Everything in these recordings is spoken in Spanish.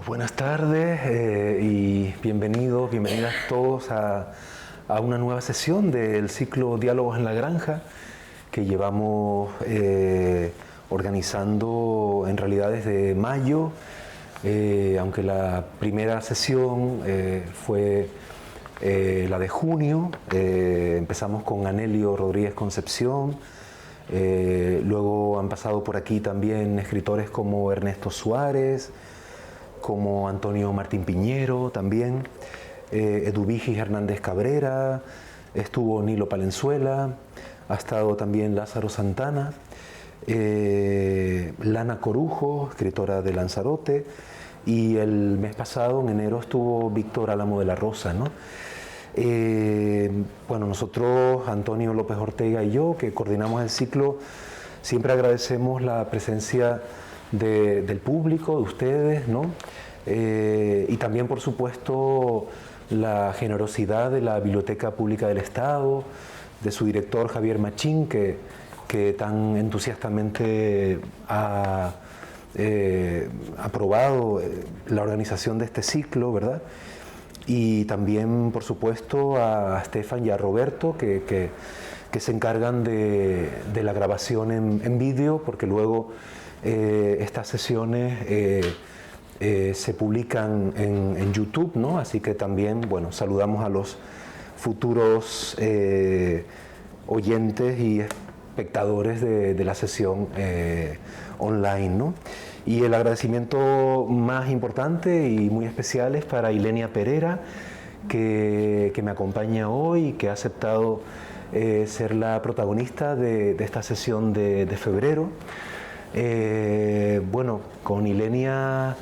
Buenas tardes y bienvenidos, bienvenidas todos a una nueva sesión del ciclo Diálogos en la Granja que llevamos organizando en realidad desde mayo, aunque la primera sesión fue la de junio. Empezamos con Anelio Rodríguez Concepción, luego han pasado por aquí también escritores como Ernesto Suárez, como Antonio Martín Piñero también, Eduvigis Hernández Cabrera, estuvo Nilo Palenzuela, ha estado también Lázaro Santana, Lana Corujo, escritora de Lanzarote, y el mes pasado, en enero, estuvo Víctor Álamo de la Rosa, ¿no? Bueno, nosotros, Antonio López Ortega y yo, que coordinamos el ciclo, siempre agradecemos la presencia del público, de ustedes, ¿no? Y también, por supuesto, la generosidad de la Biblioteca Pública del Estado, de su director Javier Machín, que tan entusiastamente ha aprobado la organización de este ciclo, ¿verdad? Y también, por supuesto, a Estefan y a Roberto, que se encargan de la grabación en vídeo, porque luego estas sesiones se publican en YouTube, ¿no? Así que también, bueno, saludamos a los futuros oyentes y espectadores de la sesión online, ¿no? Y el agradecimiento más importante y muy especial es para Ilenia Pereira, que me acompaña hoy y que ha aceptado ser la protagonista de esta sesión de febrero. Bueno, con Ilenia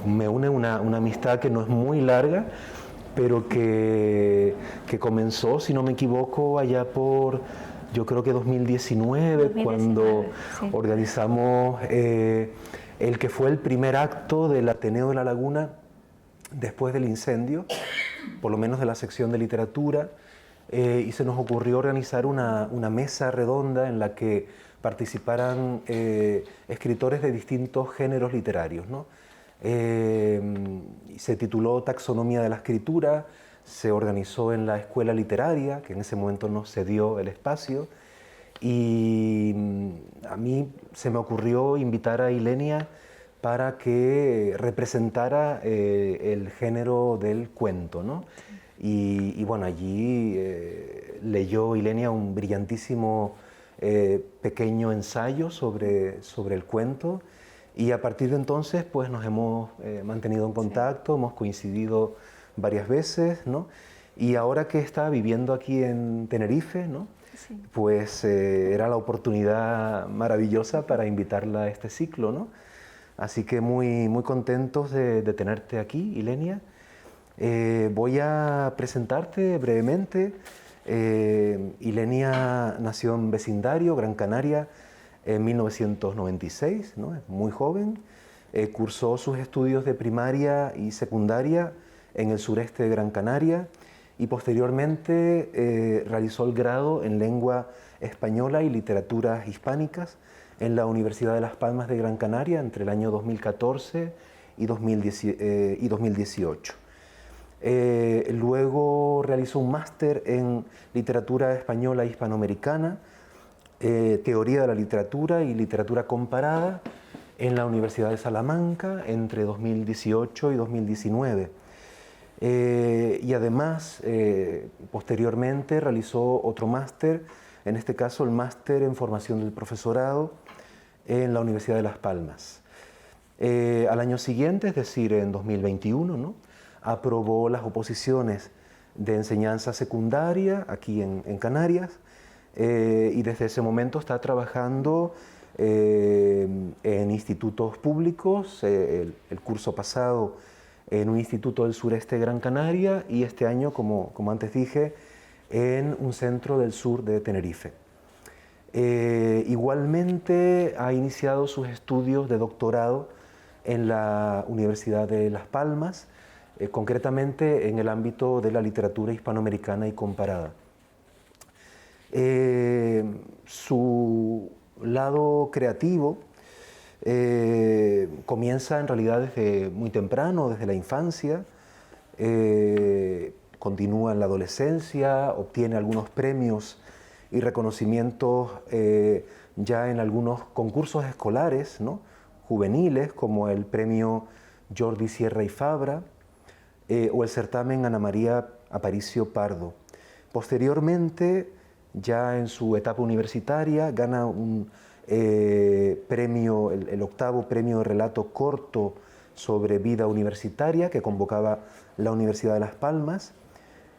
me une una amistad que no es muy larga, pero que comenzó, si no me equivoco, allá por, yo creo que 2019, cuando sí, organizamos el que fue el primer acto del Ateneo de la Laguna después del incendio, por lo menos de la sección de literatura, y se nos ocurrió organizar una mesa redonda en la que participaran escritores de distintos géneros literarios, ¿no? Se tituló Taxonomía de la Escritura, se organizó en la Escuela Literaria, que en ese momento nos cedió el espacio, y a mí se me ocurrió invitar a Ilenia para que representara el género del cuento, ¿no? Y bueno, allí leyó Ilenia un brillantísimo pequeño ensayo sobre el cuento, y a partir de entonces pues nos hemos mantenido en contacto, sí, hemos coincidido varias veces, ¿no? Y ahora que está viviendo aquí en Tenerife, ¿no? Sí. Pues era la oportunidad maravillosa para invitarla a este ciclo, ¿no? Así que muy contentos de tenerte aquí, Ilenia. Voy a presentarte brevemente. Ilenia nació en Vecindario, Gran Canaria, en 1996, ¿no? Es muy joven. Cursó sus estudios de primaria y secundaria en el sureste de Gran Canaria y posteriormente realizó el grado en Lengua Española y Literaturas Hispánicas en la Universidad de Las Palmas de Gran Canaria entre el año 2014 y 2018. Luego realizó un máster en Literatura Española e Hispanoamericana, Teoría de la Literatura y Literatura Comparada en la Universidad de Salamanca entre 2018 y 2019. Y además, posteriormente realizó otro máster, en este caso el máster en Formación del Profesorado en la Universidad de Las Palmas. Al año siguiente, es decir, en 2021, ¿no?, aprobó las oposiciones de enseñanza secundaria aquí en Canarias, y desde ese momento está trabajando en institutos públicos, el curso pasado en un instituto del sureste de Gran Canaria y este año, como antes dije, en un centro del sur de Tenerife. Igualmente ha iniciado sus estudios de doctorado en la Universidad de Las Palmas, concretamente en el ámbito de la literatura hispanoamericana y comparada. Su lado creativo comienza en realidad desde muy temprano, desde la infancia, continúa en la adolescencia, obtiene algunos premios y reconocimientos ya en algunos concursos escolares, ¿no?, juveniles, como el premio Jordi Sierra y Fabra o el certamen Ana María Aparicio Pardo. Posteriormente, ya en su etapa universitaria, gana un premio, el octavo premio de relato corto sobre vida universitaria que convocaba la Universidad de Las Palmas,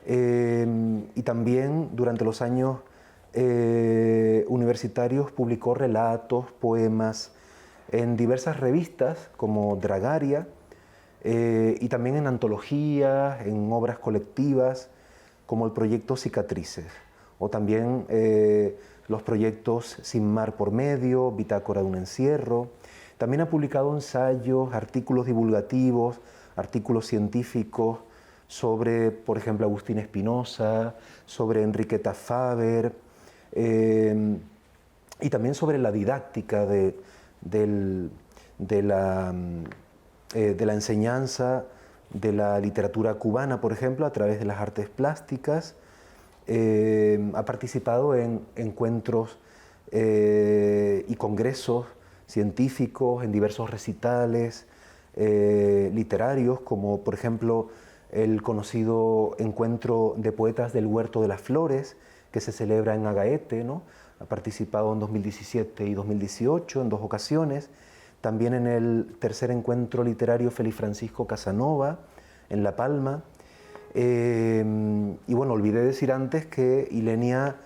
y también durante los años universitarios publicó relatos, poemas en diversas revistas como Dragaria, y también en antologías, en obras colectivas como el proyecto Cicatrices, o también los proyectos Sin Mar por Medio, Bitácora de un Encierro. También ha publicado ensayos, artículos divulgativos, artículos científicos sobre, por ejemplo, Agustín Espinosa, sobre Enriqueta Faber, y también sobre la didáctica de la enseñanza de la literatura cubana, por ejemplo, a través de las artes plásticas. Ha participado en encuentros y congresos científicos, en diversos recitales literarios, como por ejemplo el conocido Encuentro de Poetas del Huerto de las Flores, que se celebra en Agaete, ¿no? Ha participado en 2017 y 2018 en 2 ocasiones. También en el tercer encuentro literario Félix Francisco Casanova, en La Palma. Y bueno, olvidé decir antes que Ilenia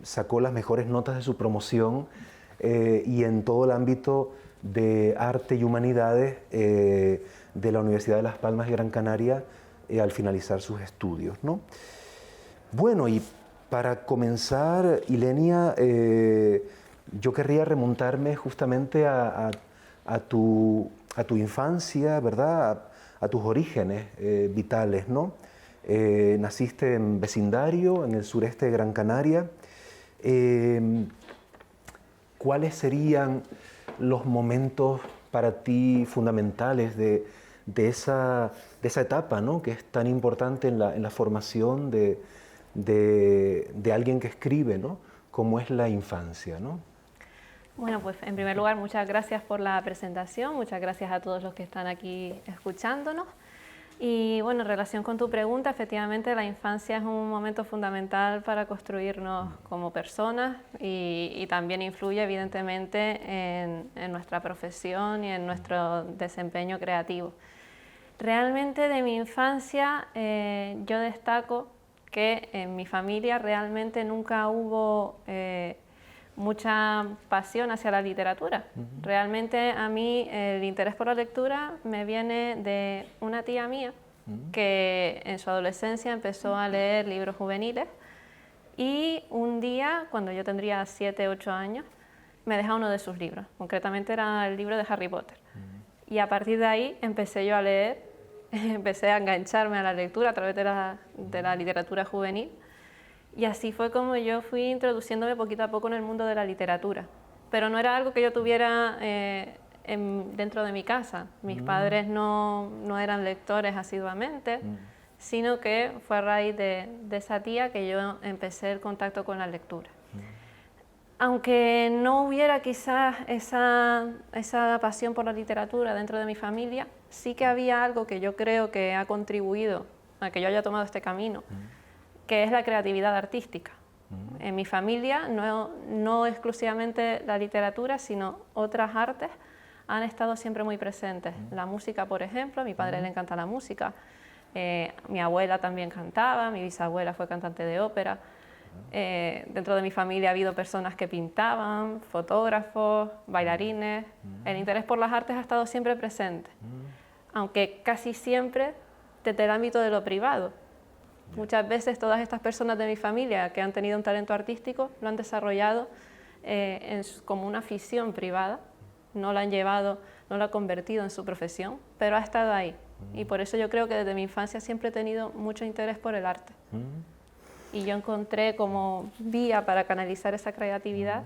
sacó las mejores notas de su promoción y en todo el ámbito de arte y humanidades de la Universidad de Las Palmas y Gran Canaria al finalizar sus estudios, ¿no? Bueno, y para comenzar, Ilenia, yo querría remontarme justamente a tu infancia, ¿verdad?, a tus orígenes vitales, ¿no? Naciste en vecindario, en el sureste de Gran Canaria. ¿Cuáles serían los momentos para ti fundamentales de esa etapa, ¿no?, que es tan importante en la formación de alguien que escribe, ¿no?, como es la infancia, ¿no? Bueno, pues en primer lugar, muchas gracias por la presentación, muchas gracias a todos los que están aquí escuchándonos. Y bueno, en relación con tu pregunta, efectivamente la infancia es un momento fundamental para construirnos como personas y también influye evidentemente en nuestra profesión y en nuestro desempeño creativo. Realmente de mi infancia yo destaco que en mi familia realmente nunca hubo mucha pasión hacia la literatura. Realmente a mí el interés por la lectura me viene de una tía mía que en su adolescencia empezó a leer libros juveniles y un día, cuando yo tendría 7, 8 años, me deja uno de sus libros. Concretamente era el libro de Harry Potter. Y a partir de ahí empecé yo a leer, empecé a engancharme a la lectura a través de la literatura juvenil. Y así fue como yo fui introduciéndome poquito a poco en el mundo de la literatura. Pero no era algo que yo tuviera dentro de mi casa. Mis padres no eran lectores asiduamente, sino que fue a raíz de esa tía que yo empecé el contacto con la lectura. Aunque no hubiera quizás esa pasión por la literatura dentro de mi familia, sí que había algo que yo creo que ha contribuido a que yo haya tomado este camino, que es la creatividad artística. En mi familia no exclusivamente la literatura, sino otras artes han estado siempre muy presentes. La música, por ejemplo, a mi padre le encanta la música, mi abuela también cantaba, mi bisabuela fue cantante de ópera. Dentro de mi familia ha habido personas que pintaban, fotógrafos, bailarines. El interés por las artes ha estado siempre presente, aunque casi siempre desde el ámbito de lo privado. Muchas veces todas estas personas de mi familia que han tenido un talento artístico lo han desarrollado como una afición privada, no la han llevado, no la han convertido en su profesión, pero ha estado ahí. Y por eso yo creo que desde mi infancia siempre he tenido mucho interés por el arte. Y yo encontré como vía para canalizar esa creatividad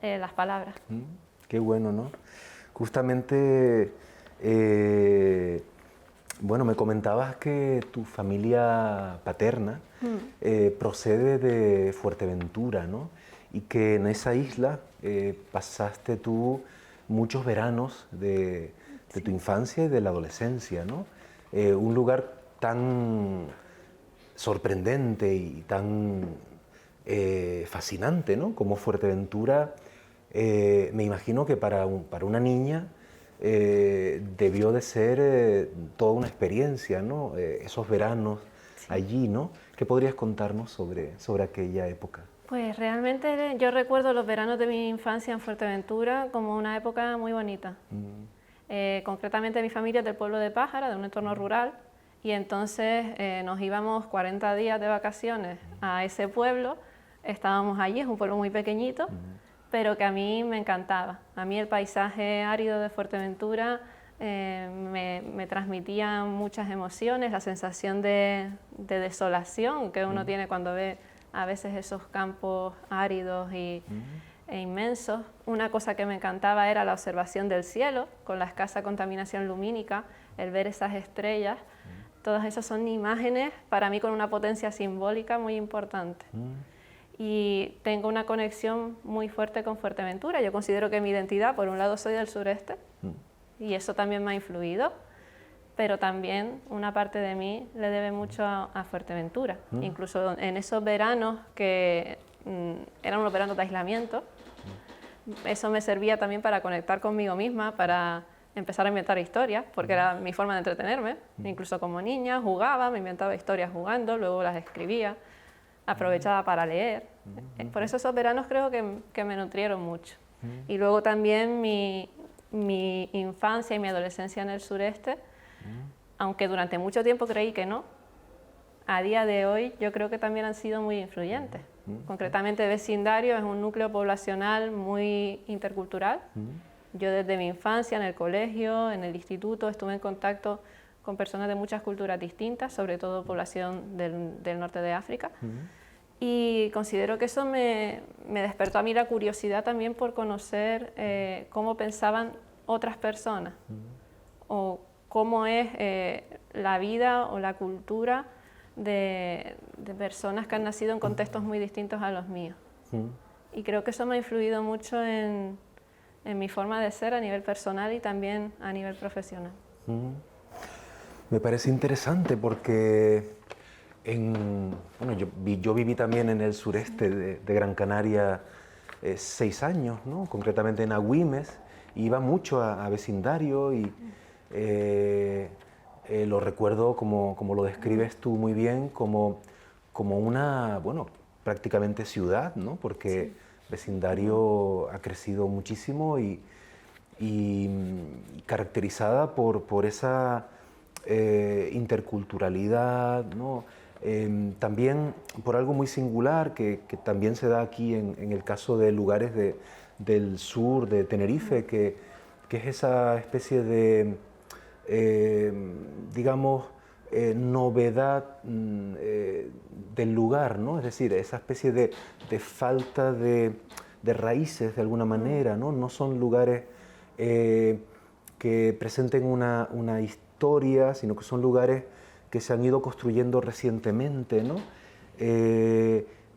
las palabras. Qué bueno, ¿no? Justamente, bueno, me comentabas que tu familia paterna procede de Fuerteventura, ¿no? Y que en esa isla pasaste tú muchos veranos de tu infancia y de la adolescencia, ¿no? Un lugar tan sorprendente y tan fascinante, ¿no? Como Fuerteventura, me imagino que para una niña debió de ser toda una experiencia, ¿no? Esos veranos allí, ¿no? ¿Qué podrías contarnos sobre aquella época? Pues realmente yo recuerdo los veranos de mi infancia en Fuerteventura como una época muy bonita. Concretamente mi familia es del pueblo de Pájara, de un entorno rural, y entonces nos íbamos 40 días de vacaciones a ese pueblo. Estábamos allí, es un pueblo muy pequeñito, pero que a mí me encantaba. A mí el paisaje árido de Fuerteventura me transmitía muchas emociones, la sensación de desolación que uno tiene cuando ve a veces esos campos áridos e inmensos. Una cosa que me encantaba era la observación del cielo, con la escasa contaminación lumínica, el ver esas estrellas. Todas esas son imágenes para mí con una potencia simbólica muy importante. Y tengo una conexión muy fuerte con Fuerteventura. Yo considero que mi identidad, por un lado soy del sureste, y eso también me ha influido, pero también una parte de mí le debe mucho a Fuerteventura. Incluso en esos veranos que eran unos veranos de aislamiento, eso me servía también para conectar conmigo misma, para empezar a inventar historias, porque era mi forma de entretenerme. Incluso como niña jugaba, me inventaba historias jugando, luego las escribía, aprovechaba para leer. Por eso esos veranos creo que me nutrieron mucho. Y luego también mi infancia y mi adolescencia en el sureste, aunque durante mucho tiempo creí que no, a día de hoy yo creo que también han sido muy influyentes. Concretamente Vecindario es un núcleo poblacional muy intercultural. Yo desde mi infancia en el colegio, en el instituto, estuve en contacto con personas de muchas culturas distintas, sobre todo población del norte de África. Y considero que eso me despertó a mí la curiosidad también por conocer cómo pensaban otras personas, o cómo es la vida o la cultura de personas que han nacido en contextos muy distintos a los míos. Y creo que eso me ha influido mucho en mi forma de ser a nivel personal y también a nivel profesional. Me parece interesante porque yo viví también en el sureste de Gran Canaria 6 años, ¿no? Concretamente en Agüimes. Iba mucho a Vecindario y lo recuerdo como lo describes tú muy bien, como una, bueno, prácticamente ciudad, ¿no? Porque Vecindario ha crecido muchísimo y caracterizada por esa interculturalidad, ¿no? También por algo muy singular que también se da aquí en el caso de lugares del sur de Tenerife, que es esa especie de, digamos, novedad del lugar, ¿no? Es decir, esa especie de falta de raíces de alguna manera, ¿no? No son lugares que presenten una historia, sino que son lugares que se han ido construyendo recientemente, ¿no?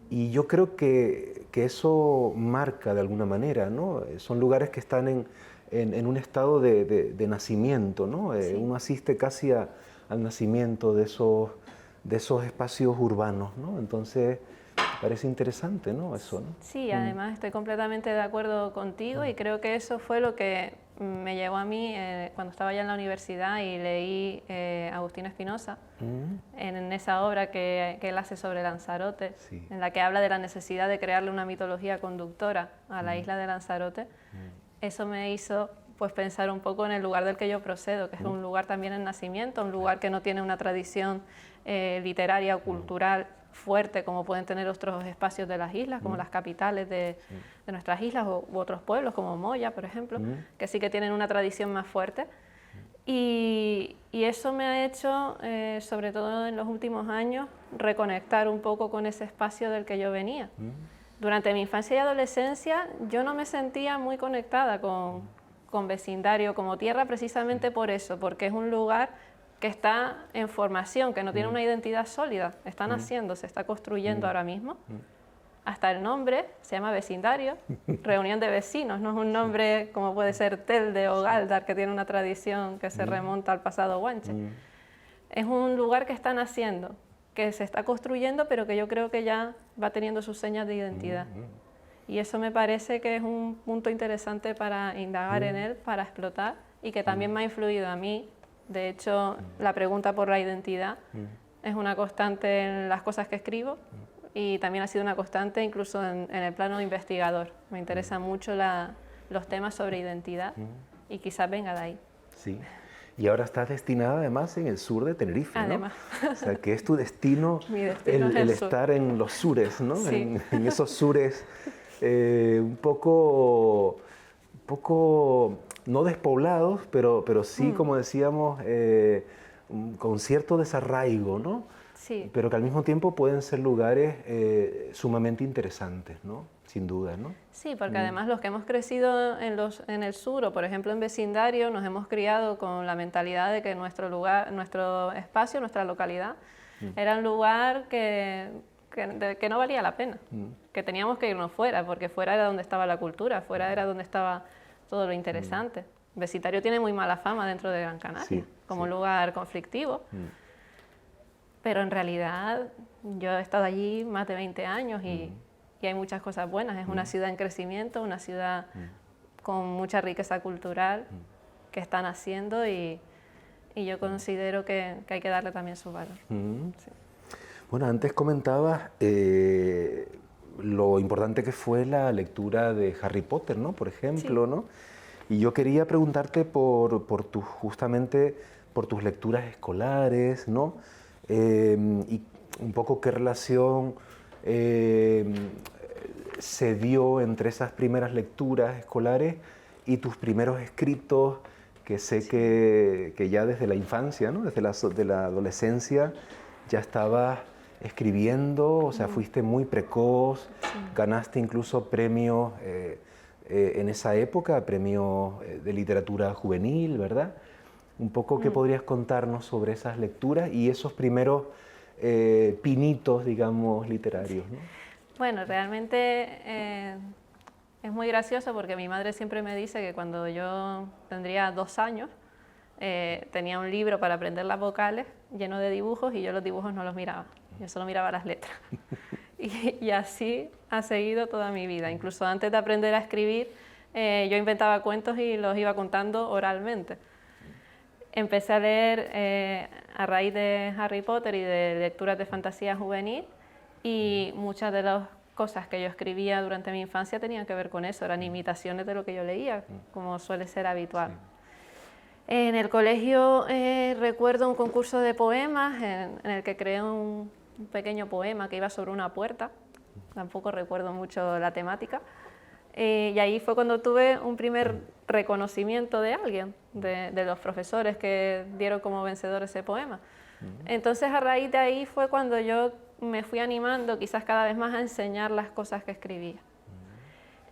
Y yo creo que eso marca de alguna manera, ¿no? Son lugares que están en un estado de nacimiento, ¿no? Uno asiste casi al nacimiento de esos espacios urbanos, ¿no? Entonces, parece interesante, ¿no? Eso, ¿no? Sí, además estoy completamente de acuerdo contigo y creo que eso fue lo que me llevó a mí cuando estaba ya en la universidad y leí Agustín Espinosa en esa obra que él hace sobre Lanzarote, en la que habla de la necesidad de crearle una mitología conductora a la isla de Lanzarote. Eso me hizo pues pensar un poco en el lugar del que yo procedo, que es un lugar también en nacimiento, un lugar que no tiene una tradición literaria o cultural fuerte como pueden tener otros espacios de las islas, como las capitales de nuestras islas u otros pueblos como Moya, por ejemplo, que sí que tienen una tradición más fuerte. Y eso me ha hecho, sobre todo en los últimos años, reconectar un poco con ese espacio del que yo venía. Durante mi infancia y adolescencia yo no me sentía muy conectada con vecindario como tierra precisamente por eso, porque es un lugar que está en formación, que no tiene una identidad sólida, está naciendo, se está construyendo ahora mismo. Hasta el nombre se llama vecindario, reunión de vecinos, no es un nombre como puede ser Telde o Galdar, que tiene una tradición que se remonta al pasado guanche. Es un lugar que está naciendo, que se está construyendo, pero que yo creo que ya va teniendo sus señas de identidad. Y eso me parece que es un punto interesante para indagar en él, para explotar, y que también me ha influido a mí. De hecho, la pregunta por la identidad es una constante en las cosas que escribo y también ha sido una constante incluso en el plano investigador. Me interesan mucho los temas sobre identidad y quizás venga de ahí. Sí. Y ahora estás destinada además en el sur de Tenerife, ¿no? Además. O sea, que es tu destino, Mi destino es el sur. estar en los sures, ¿no? Sí. En esos sures un poco no despoblados, pero sí, como decíamos, con cierto desarraigo, ¿no? Sí. Pero que al mismo tiempo pueden ser lugares sumamente interesantes, ¿no? Sin duda, ¿no? Sí, porque además los que hemos crecido en el sur, o por ejemplo en vecindario, nos hemos criado con la mentalidad de que nuestro lugar, nuestro espacio, nuestra localidad, era un lugar que no valía la pena, que teníamos que irnos fuera, porque fuera era donde estaba la cultura, fuera era donde estaba todo lo interesante. Vecindario tiene muy mala fama dentro de Gran Canaria, como lugar conflictivo, pero en realidad yo he estado allí más de 20 años y hay muchas cosas buenas. Es una ciudad en crecimiento, una ciudad con mucha riqueza cultural que está naciendo y yo considero que hay que darle también su valor. Sí. Bueno, antes comentabas lo importante que fue la lectura de Harry Potter, ¿no? Por ejemplo, ¿no? Y yo quería preguntarte justamente por tus lecturas escolares, ¿no? Y un poco qué relación se dio entre esas primeras lecturas escolares y tus primeros escritos, que sé que ya desde la infancia, ¿no? Desde la adolescencia ya estabas escribiendo, o sea, fuiste muy precoz, ganaste incluso premios en esa época, premios de literatura juvenil, ¿verdad? Un poco, ¿qué podrías contarnos sobre esas lecturas y esos primeros pinitos, digamos, literarios, ¿no? Bueno, realmente es muy gracioso porque mi madre siempre me dice que cuando yo tendría 2 años, tenía un libro para aprender las vocales lleno de dibujos y yo los dibujos no los miraba, yo solo miraba las letras. Y así ha seguido toda mi vida. Incluso antes de aprender a escribir, yo inventaba cuentos y los iba contando oralmente. Empecé a leer a raíz de Harry Potter y de lecturas de fantasía juvenil y muchas de las cosas que yo escribía durante mi infancia tenían que ver con eso, eran imitaciones de lo que yo leía, como suele ser habitual. En el colegio recuerdo un concurso de poemas en el que creé un pequeño poema que iba sobre una puerta, tampoco recuerdo mucho la temática, y ahí fue cuando tuve un primer reconocimiento de alguien, de los profesores que dieron como vencedor ese poema. Entonces a raíz de ahí fue cuando yo me fui animando quizás cada vez más a enseñar las cosas que escribía.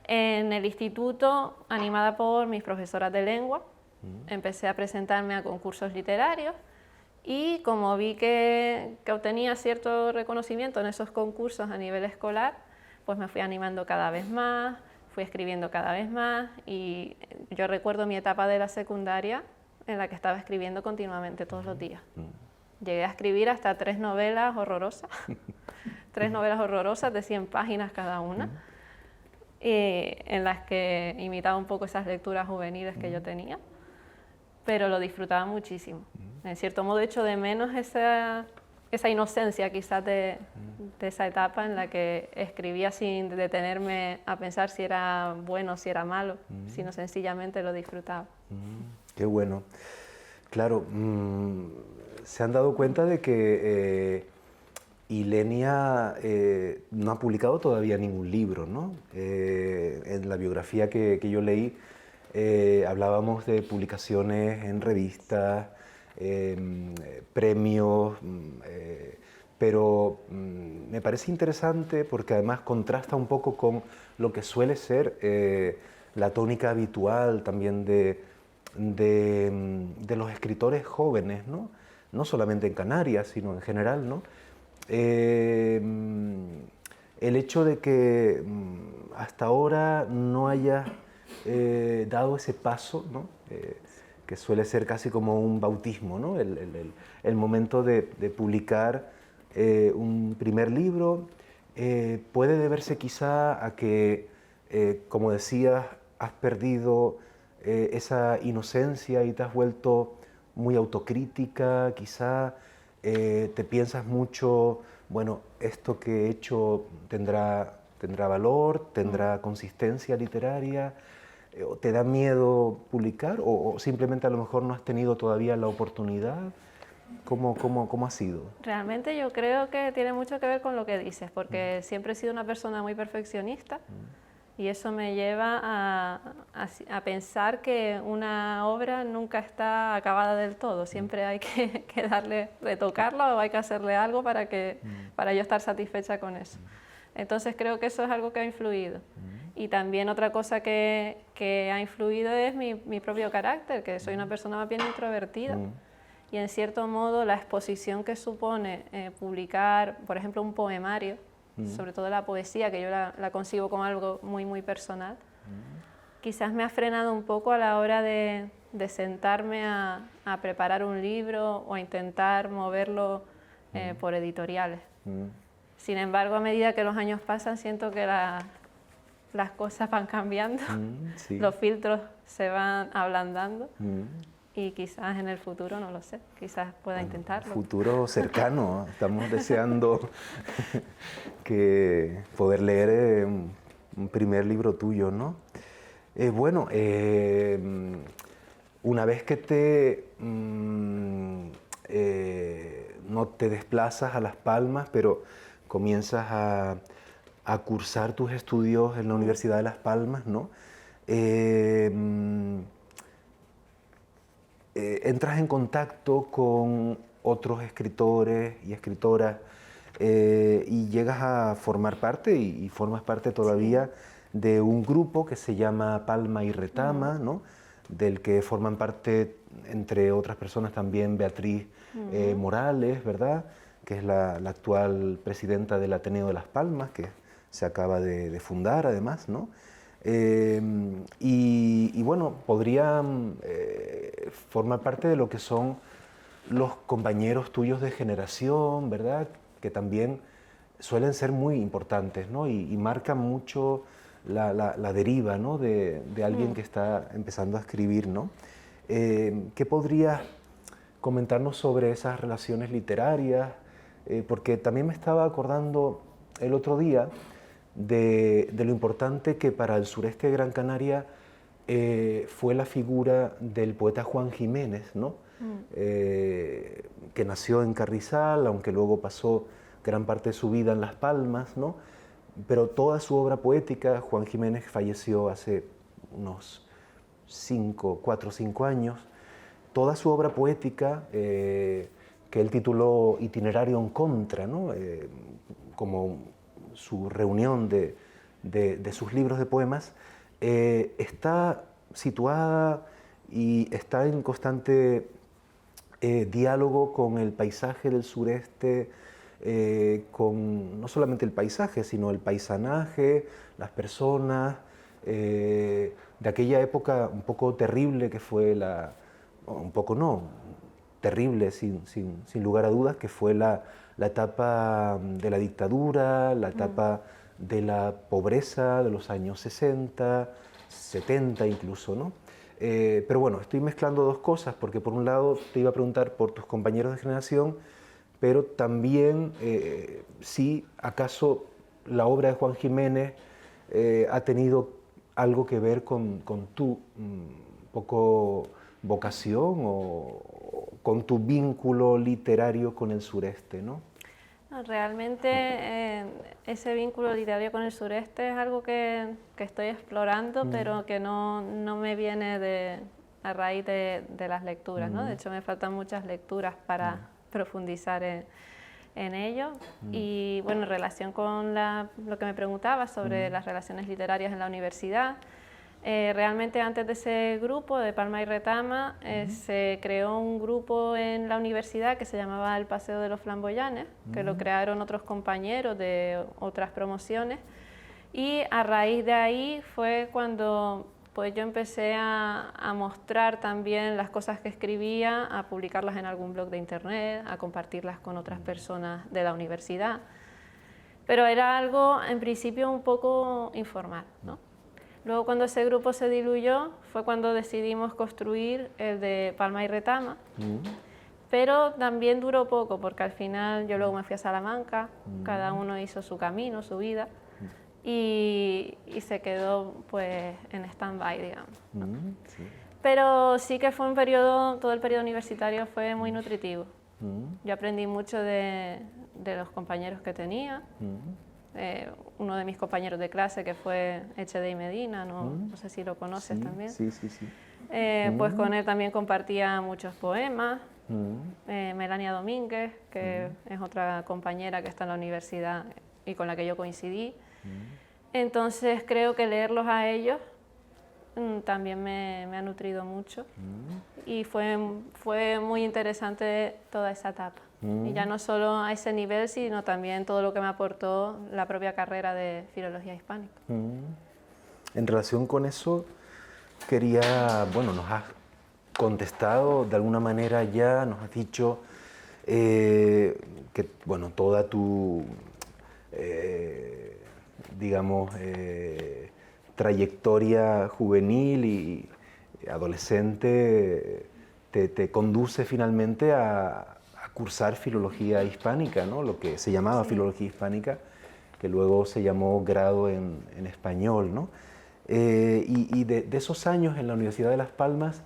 En el instituto, animada por mis profesoras de lengua, empecé a presentarme a concursos literarios y como vi que obtenía cierto reconocimiento en esos concursos a nivel escolar, pues me fui animando cada vez más, fui escribiendo cada vez más y yo recuerdo mi etapa de la secundaria en la que estaba escribiendo continuamente todos los días. Llegué a escribir hasta 3 novelas horrorosas, 3 novelas horrorosas de 100 páginas cada una, en las que imitaba un poco esas lecturas juveniles que yo tenía, pero lo disfrutaba muchísimo. En cierto modo echo de menos esa inocencia quizás de esa etapa en la que escribía sin detenerme a pensar si era bueno, si era malo, sino sencillamente lo disfrutaba. Qué bueno. Claro, se han dado cuenta de que Ilenia no ha publicado todavía ningún libro, ¿no? En la biografía que yo leí hablábamos de publicaciones en revistas, premios, pero me parece interesante porque además contrasta un poco con lo que suele ser la tónica habitual también de los escritores jóvenes, ¿no? No solamente en Canarias, sino en general, ¿no? El hecho de que hasta ahora no hayas dado ese paso, ¿no? Que suele ser casi como un bautismo, ¿no? El momento de publicar un primer libro puede deberse quizá a que, como decías, has perdido esa inocencia y te has vuelto muy autocrítica, quizá te piensas mucho, bueno, esto que he hecho tendrá valor, tendrá consistencia literaria, o te da miedo publicar, o simplemente a lo mejor no has tenido todavía la oportunidad. ¿Cómo ha sido? Realmente yo creo que tiene mucho que ver con lo que dices, porque siempre he sido una persona muy perfeccionista y eso me lleva a pensar que una obra nunca está acabada del todo, siempre hay que darle, retocarla o hay que hacerle algo para yo estar satisfecha con eso. Entonces creo que eso es algo que ha influido. Y también otra cosa que ha influido es mi propio carácter, que soy una persona más bien introvertida. Y en cierto modo la exposición que supone publicar, por ejemplo, un poemario, sobre todo la poesía, que yo la concibo como algo muy, muy personal, quizás me ha frenado un poco a la hora de sentarme a preparar un libro o a intentar moverlo por editoriales. Sin embargo, a medida que los años pasan, siento que las cosas van cambiando, Sí. los filtros se van ablandando. Y quizás en el futuro, no lo sé, quizás pueda intentarlo. Futuro cercano, estamos deseando que poder leer un primer libro tuyo, ¿no? Bueno, una vez que no te desplazas a Las Palmas, pero comienzas a cursar tus estudios en la Universidad de Las Palmas, ¿no? Entras en contacto con otros escritores y escritoras y llegas a formar parte y formas parte todavía de un grupo que se llama Palma y Retama, ¿no? Del que forman parte, entre otras personas, también Beatriz Morales, ¿verdad? Que es la actual presidenta del Ateneo de Las Palmas, que se acaba de fundar además, ¿no? Y bueno, podrían formar parte de lo que son los compañeros tuyos de generación, ¿verdad? Que también suelen ser muy importantes, ¿no? Y marcan mucho la deriva, ¿no? de alguien que está empezando a escribir, ¿no? ¿Qué podrías comentarnos sobre esas relaciones literarias? Porque también me estaba acordando el otro día de lo importante que para el sureste de Gran Canaria fue la figura del poeta Juan Jiménez, ¿no? Que nació en Carrizal, aunque luego pasó gran parte de su vida en Las Palmas, ¿no? Pero toda su obra poética, Juan Jiménez falleció hace unos 4 o 5 años, toda su obra poética, que él tituló Itinerario en Contra, ¿no? Como su reunión de sus libros de poemas, está situada y está en constante diálogo con el paisaje del sureste, con no solamente el paisaje, sino el paisanaje, las personas, de aquella época un poco terrible que fue un poco no, terrible sin lugar a dudas, que fue la etapa de la dictadura, la etapa de la pobreza de los años 60, 70 incluso, ¿no? Pero bueno, estoy mezclando dos cosas, porque por un lado te iba a preguntar por tus compañeros de generación, pero también si acaso la obra de Juan Jiménez ha tenido algo que ver con tu poco vocación o con tu vínculo literario con el sureste, ¿no? No, realmente ese vínculo literario con el sureste es algo que estoy explorando, pero que no me viene a raíz de las lecturas, ¿no? De hecho, me faltan muchas lecturas para profundizar en ello. Y bueno, en relación con lo que me preguntaba sobre las relaciones literarias en la universidad, realmente antes de ese grupo de Palma y Retama se creó un grupo en la universidad que se llamaba El Paseo de los Flamboyanes, que lo crearon otros compañeros de otras promociones, y a raíz de ahí fue cuando pues yo empecé a mostrar también las cosas que escribía, a publicarlas en algún blog de internet, a compartirlas con otras personas de la universidad, pero era algo en principio un poco informal, ¿no? Luego, cuando ese grupo se diluyó, fue cuando decidimos construir el de Palma y Retama, pero también duró poco, porque al final yo luego me fui a Salamanca, cada uno hizo su camino, su vida, y se quedó pues en stand-by, digamos, ¿no? Sí. Pero sí que fue un periodo, todo el periodo universitario fue muy nutritivo. Yo aprendí mucho de los compañeros que tenía. Uno de mis compañeros de clase, que fue Echedi Medina, no sé si lo conoces también. Sí, sí, sí. Pues con él también compartía muchos poemas. Melania Domínguez, que es otra compañera que está en la universidad y con la que yo coincidí. Entonces creo que leerlos a ellos también me ha nutrido mucho y fue muy interesante toda esa etapa. Y ya no solo a ese nivel, sino también todo lo que me aportó la propia carrera de Filología Hispánica. En relación con eso, bueno, nos has contestado de alguna manera ya, nos has dicho que, bueno, toda tu, digamos, trayectoria juvenil y adolescente te conduce finalmente a cursar Filología Hispánica, ¿no? Lo que se llamaba Filología Hispánica, que luego se llamó grado en español, ¿no? Y de esos años en la Universidad de Las Palmas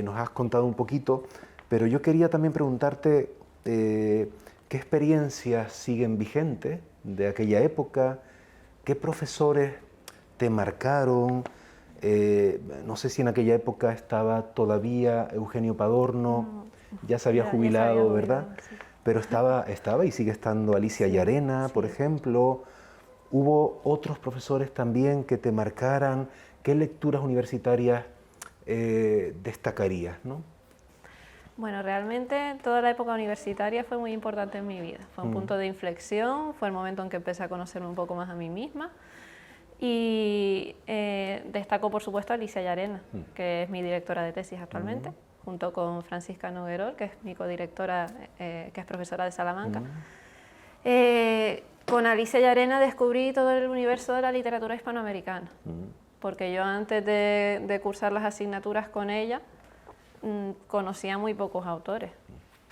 nos has contado un poquito, pero yo quería también preguntarte qué experiencias siguen vigentes de aquella época, qué profesores te marcaron. No sé si en aquella época estaba todavía Eugenio Padorno, ya se había jubilado, ¿verdad? Sí. Pero estaba y sigue estando Alicia Llarena, por ejemplo. ¿Hubo otros profesores también que te marcaran? ¿Qué lecturas universitarias destacarías, ¿no? Bueno, realmente toda la época universitaria fue muy importante en mi vida. Fue un punto de inflexión, fue el momento en que empecé a conocerme un poco más a mí misma. Y destaco, por supuesto, a Alicia Llarena, que es mi directora de tesis actualmente, junto con Francisca Noguerol, que es mi codirectora, que es profesora de Salamanca. Con Alicia Llarena descubrí todo el universo de la literatura hispanoamericana, porque yo antes de cursar las asignaturas con ella conocía muy pocos autores.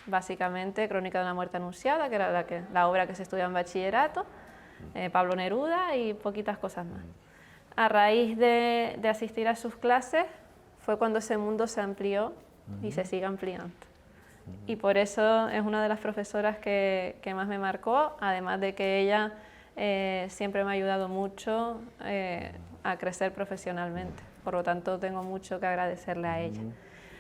Básicamente Crónica de una muerte anunciada, que era la obra que se estudia en bachillerato, Pablo Neruda y poquitas cosas más. A raíz de asistir a sus clases fue cuando ese mundo se amplió y se sigue ampliando. Y por eso es una de las profesoras que más me marcó, además de que ella siempre me ha ayudado mucho a crecer profesionalmente. Por lo tanto, tengo mucho que agradecerle a ella.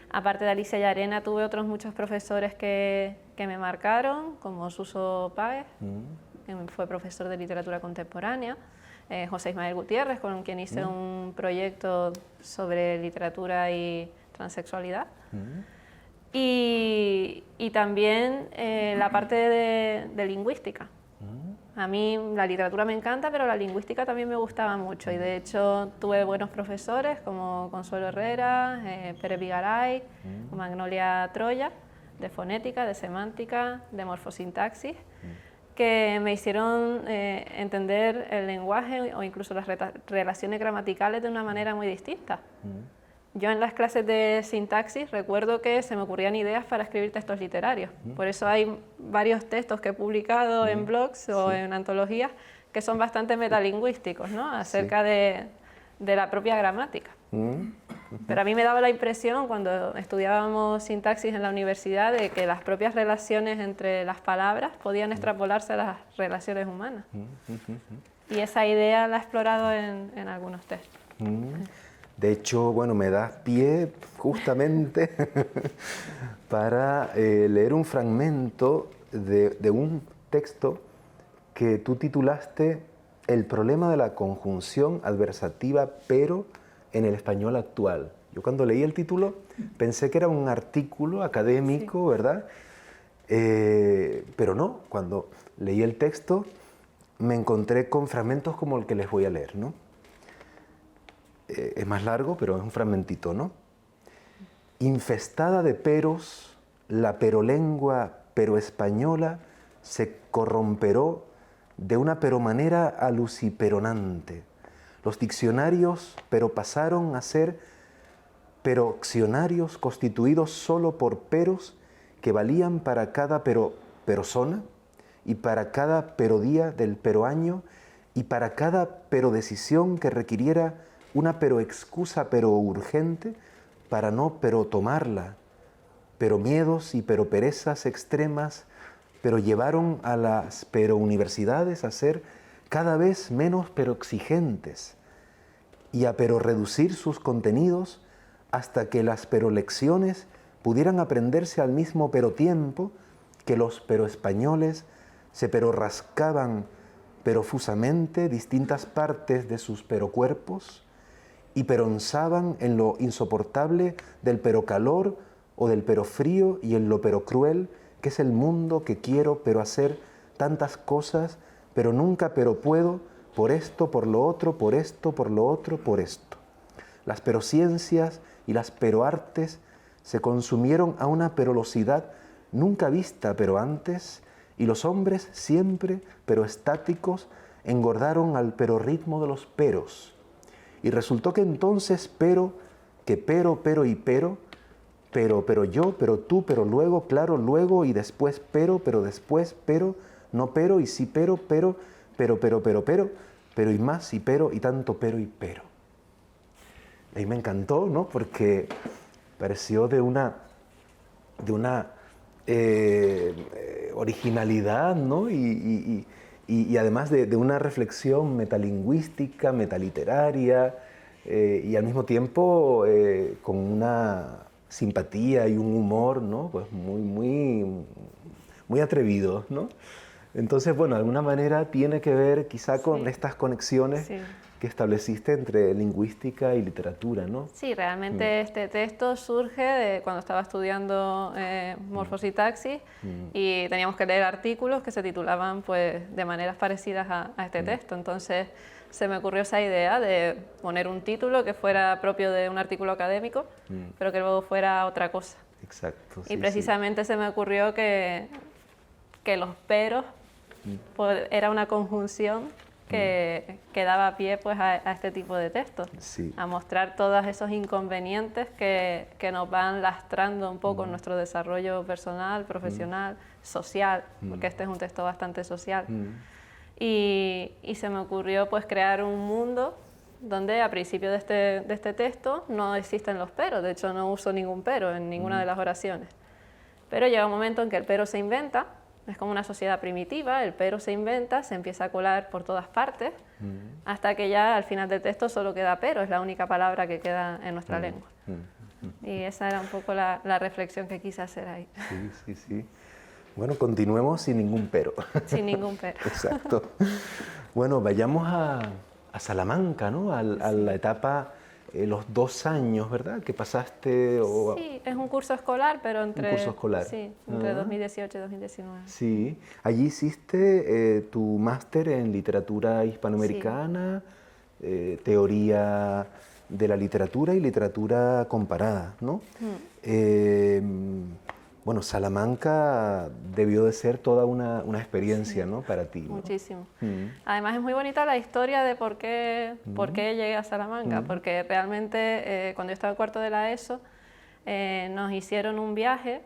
Aparte de Alicia Llarena, tuve otros muchos profesores que me marcaron, como Suso Páez, que fue profesor de literatura contemporánea, José Ismael Gutiérrez, con quien hice un proyecto sobre literatura y transexualidad. Y también la parte de lingüística. A mí la literatura me encanta, pero la lingüística también me gustaba mucho. Y de hecho tuve buenos profesores como Consuelo Herrera, Pérez Vigaray, Magnolia Troya, de fonética, de semántica, de morfosintaxis, que me hicieron entender el lenguaje o incluso las relaciones gramaticales de una manera muy distinta. yo en las clases de sintaxis recuerdo que se me ocurrían ideas para escribir textos literarios. Por eso hay varios textos que he publicado en blogs o en antologías que son bastante metalingüísticos, ¿no? Acerca de la propia gramática. Pero a mí me daba la impresión, cuando estudiábamos sintaxis en la universidad, de que las propias relaciones entre las palabras podían extrapolarse a las relaciones humanas. Y esa idea la he explorado en algunos textos. De hecho, bueno, me das pie justamente para leer un fragmento de un texto que tú titulaste El problema de la conjunción adversativa, pero en el español actual. Yo cuando leí el título pensé que era un artículo académico, ¿verdad? Pero no, cuando leí el texto me encontré con fragmentos como el que les voy a leer, ¿no? Es más largo, pero es un fragmentito, ¿no? Infestada de peros, la perolengua pero española se corromperó de una peromanera aluciperonante. Los diccionarios pero pasaron a ser peroxionarios constituidos solo por peros que valían para cada persona y para cada perodía del peroaño y para cada perodecisión que requiriera una peroexcusa pero urgente para no tomarla, pero miedos y pero perezas extremas, pero llevaron a las universidades a ser cada vez menos pero exigentes y a pero reducir sus contenidos hasta que las pero lecciones pudieran aprenderse al mismo pero tiempo que los pero españoles se pero rascaban perfusamente distintas partes de sus pero cuerpos y peronzaban en lo insoportable del pero calor o del pero frío y en lo pero cruel que es el mundo que quiero pero hacer tantas cosas pero nunca pero puedo por esto, por lo otro, por esto, por lo otro, por esto. Las perociencias y las peroartes se consumieron a una perolosidad nunca vista pero antes, y los hombres siempre pero estáticos engordaron al perorritmo de los peros. Y resultó que entonces pero y pero yo, pero tú, pero luego, claro, luego y después pero después, pero, no pero y sí pero y más y pero y tanto pero y pero. A mí me encantó, ¿no? Porque pareció de una originalidad, ¿no? Y además de una reflexión metalingüística, metaliteraria, y al mismo tiempo con una simpatía y un humor, ¿no? Pues muy atrevido, ¿no? Entonces, bueno, de alguna manera tiene que ver quizá con estas conexiones que estableciste entre lingüística y literatura, ¿no? Sí, realmente este texto surge de cuando estaba estudiando morfosintaxis y teníamos que leer artículos que se titulaban pues, de maneras parecidas a este texto. Entonces se me ocurrió esa idea de poner un título que fuera propio de un artículo académico, pero que luego fuera otra cosa. Exacto. Y precisamente se me ocurrió que los peros pues, era una conjunción que daba pie pues, a este tipo de textos, a mostrar todos esos inconvenientes que nos van lastrando un poco en nuestro desarrollo personal, profesional, social, porque este es un texto bastante social. Y se me ocurrió pues, crear un mundo donde a principio de este texto no existen los peros, de hecho no uso ningún pero en ninguna de las oraciones. Pero llega un momento en que el pero se inventa. Es como una sociedad primitiva, el pero se inventa, se empieza a colar por todas partes, hasta que ya al final del texto solo queda pero, es la única palabra que queda en nuestra lengua. Y esa era un poco la reflexión que quise hacer ahí. Sí. Bueno, continuemos sin ningún pero. Sin ningún pero. Exacto. Bueno, vayamos a Salamanca, ¿no? A la etapa, los 2 años, ¿verdad? Que pasaste... Sí, es un curso escolar, pero entre... Un curso escolar. Sí, entre 2018 y 2019. Sí. Allí hiciste tu máster en literatura hispanoamericana, teoría de la literatura y literatura comparada, ¿no? Bueno, Salamanca debió de ser toda una experiencia, ¿no? Para ti, ¿no? Muchísimo. Además es muy bonita la historia de por qué llegué a Salamanca, porque realmente cuando yo estaba en cuarto de la ESO nos hicieron un viaje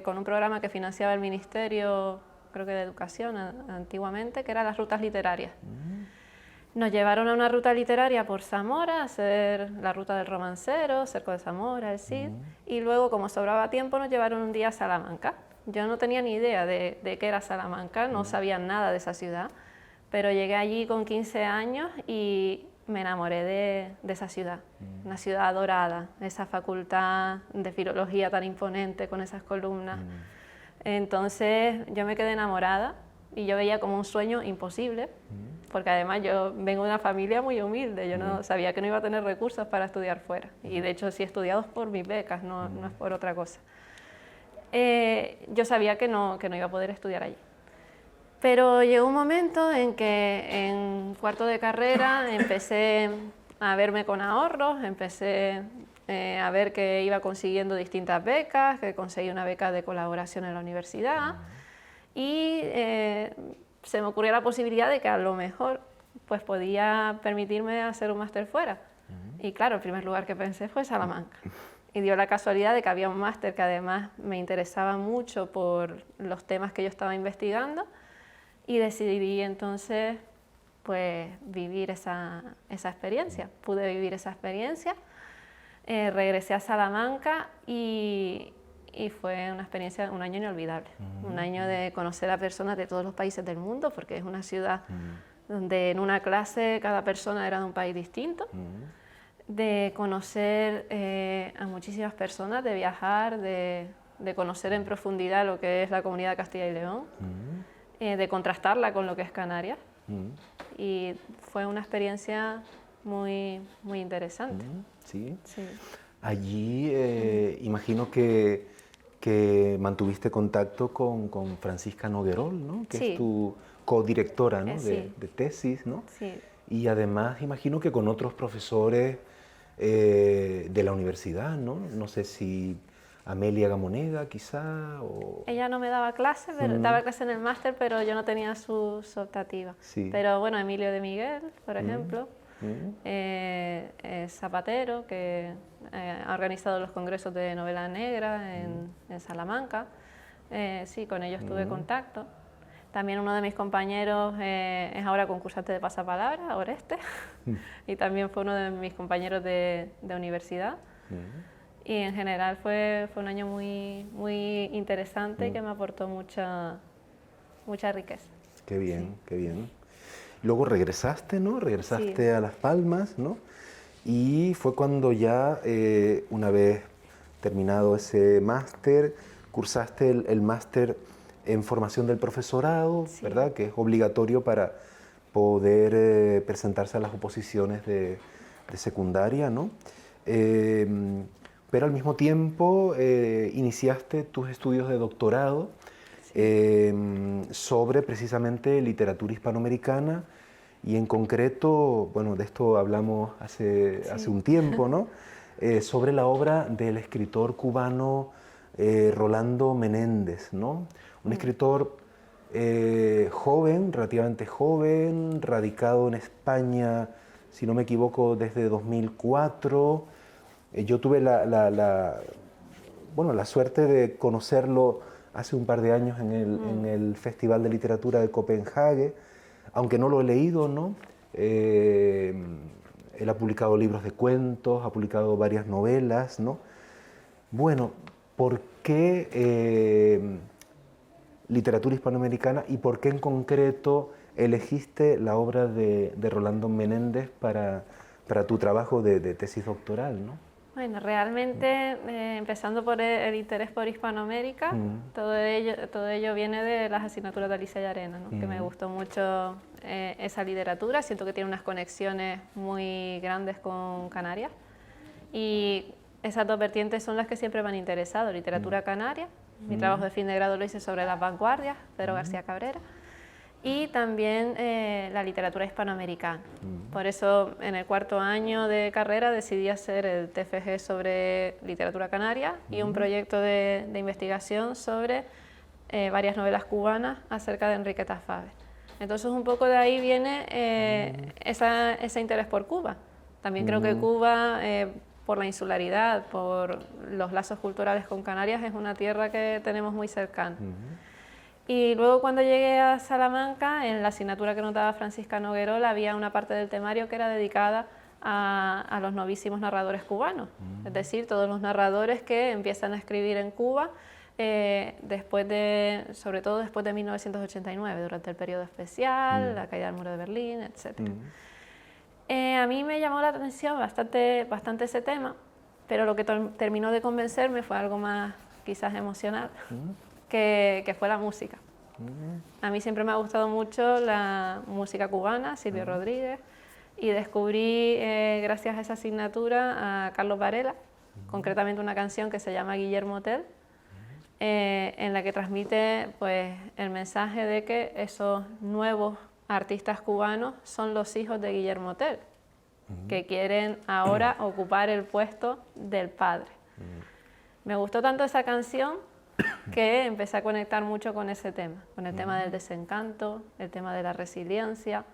con un programa que financiaba el Ministerio, creo que de Educación antiguamente, que eran las rutas literarias. Nos llevaron a una ruta literaria por Zamora, a hacer la ruta del romancero, cerca de Zamora, el Cid, y luego, como sobraba tiempo, nos llevaron un día a Salamanca. Yo no tenía ni idea de qué era Salamanca, no sabía nada de esa ciudad, pero llegué allí con 15 años y me enamoré de esa ciudad, una ciudad dorada, esa facultad de filología tan imponente con esas columnas. Entonces yo me quedé enamorada y yo veía como un sueño imposible, porque además yo vengo de una familia muy humilde, yo no sabía que no iba a tener recursos para estudiar fuera, y de hecho sí he estudiado por mis becas, no es por otra cosa. Yo sabía que no iba a poder estudiar allí. Pero llegó un momento en que en cuarto de carrera empecé a verme con ahorros, empecé a ver que iba consiguiendo distintas becas, que conseguí una beca de colaboración en la universidad, y se me ocurrió la posibilidad de que a lo mejor pues podía permitirme hacer un máster fuera. Y claro, el primer lugar que pensé fue Salamanca. Y dio la casualidad de que había un máster que además me interesaba mucho por los temas que yo estaba investigando, y decidí entonces pues vivir esa experiencia. Pude vivir esa experiencia, regresé a Salamanca y fue una experiencia, un año inolvidable. Un año de conocer a personas de todos los países del mundo, porque es una ciudad donde en una clase cada persona era de un país distinto, de conocer a muchísimas personas, de viajar, de conocer en profundidad lo que es la comunidad de Castilla y León, de contrastarla con lo que es Canarias, y fue una experiencia muy, muy interesante. Sí. Sí. Allí imagino que mantuviste contacto con Francisca Noguerol, ¿no? Que Sí. es tu codirectora, ¿no? Sí. de tesis, ¿no? Sí. Y además imagino que con otros profesores de la universidad, ¿no? No sé si Amelia Gamoneda quizá o... Ella no me daba clase, daba clase en el máster, pero yo no tenía su optativa. Sí. Pero bueno, Emilio de Miguel, por ejemplo, Zapatero, que ha organizado los congresos de novela negra en Salamanca. Sí, con ellos tuve contacto. También uno de mis compañeros es ahora concursante de pasapalabra, Oreste, y también fue uno de mis compañeros de universidad. Y en general fue un año muy, muy interesante y que me aportó mucha riqueza. Qué bien, qué bien. Luego regresaste, ¿no? Regresaste a Las Palmas, ¿no? Y fue cuando ya, una vez terminado ese máster, cursaste el máster en formación del profesorado, ¿verdad? Que es obligatorio para poder presentarse a las oposiciones de secundaria, ¿no? Pero al mismo tiempo iniciaste tus estudios de doctorado sobre precisamente literatura hispanoamericana, y en concreto, bueno, de esto hablamos hace un tiempo, ¿no? Sobre la obra del escritor cubano Rolando Menéndez, ¿no? Un escritor joven, relativamente joven, radicado en España, si no me equivoco, desde 2004. Yo tuve la suerte de conocerlo hace un par de años en el Festival de Literatura de Copenhague, aunque no lo he leído, ¿no? Él ha publicado libros de cuentos, ha publicado varias novelas, ¿no? Bueno, ¿por qué literatura hispanoamericana y por qué en concreto elegiste la obra de Rolando Menéndez para tu trabajo de tesis doctoral, ¿no? Bueno, realmente, empezando por el interés por Hispanoamérica, todo ello viene de las asignaturas de Alicia Llarena, ¿no? Que me gustó mucho esa literatura, siento que tiene unas conexiones muy grandes con Canarias, y esas dos vertientes son las que siempre me han interesado, literatura canaria, mi trabajo de fin de grado lo hice sobre las vanguardias, Pedro García Cabrera, y también la literatura hispanoamericana. Por eso en el cuarto año de carrera decidí hacer el TFG sobre literatura canaria y un proyecto de investigación sobre varias novelas cubanas acerca de Enriqueta Fabel. Entonces un poco de ahí viene ese interés por Cuba. También creo que Cuba, por la insularidad, por los lazos culturales con Canarias, es una tierra que tenemos muy cercana. Y luego cuando llegué a Salamanca, en la asignatura que nos daba Francisca Noguerola, había una parte del temario que era dedicada a los novísimos narradores cubanos. Es decir, todos los narradores que empiezan a escribir en Cuba, sobre todo después de 1989, durante el periodo especial, la caída del muro de Berlín, etc. A mí me llamó la atención bastante ese tema, pero lo que terminó de convencerme fue algo más quizás emocional, que fue la música. A mí siempre me ha gustado mucho la música cubana, Silvio Rodríguez, y descubrí, gracias a esa asignatura, a Carlos Varela, concretamente una canción que se llama Guillermo Tell, en la que transmite pues, el mensaje de que esos nuevos artistas cubanos son los hijos de Guillermo Tell, que quieren ahora ocupar el puesto del padre. Me gustó tanto esa canción que empecé a conectar mucho con ese tema, con el tema del desencanto, el tema de la resiliencia.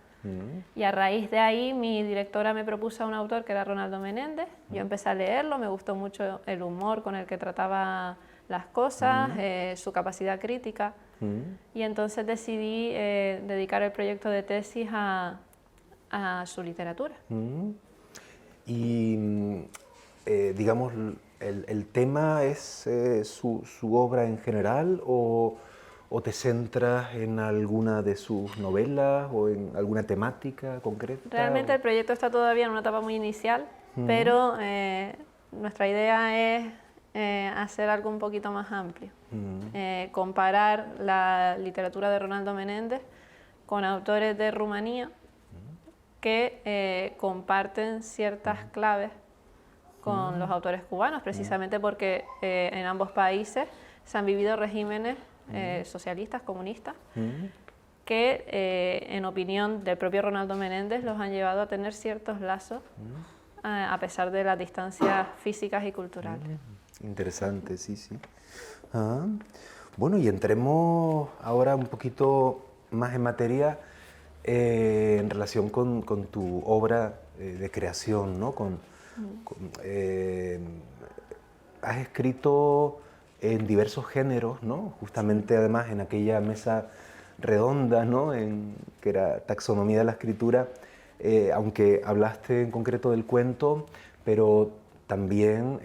Y a raíz de ahí mi directora me propuso a un autor que era Ronaldo Menéndez. Yo empecé a leerlo, me gustó mucho el humor con el que trataba las cosas, su capacidad crítica. Y entonces decidí dedicar el proyecto de tesis a su literatura. Y digamos, ¿el tema es su obra en general o te centras en alguna de sus novelas o en alguna temática concreta? Realmente el proyecto está todavía en una etapa muy inicial, pero nuestra idea es hacer algo un poquito más amplio. Comparar la literatura de Ronaldo Menéndez con autores de Rumanía que comparten ciertas claves con los autores cubanos, precisamente porque en ambos países se han vivido regímenes socialistas, comunistas, que en opinión del propio Ronaldo Menéndez los han llevado a tener ciertos lazos a pesar de las distancias físicas y culturales. Interesante, sí, sí. Bueno, y entremos ahora un poquito más en materia en relación con tu obra de creación, ¿no? Has escrito en diversos géneros, ¿no? Justamente además en aquella mesa redonda, ¿no? Que era Taxonomía de la Escritura, aunque hablaste en concreto del cuento, pero también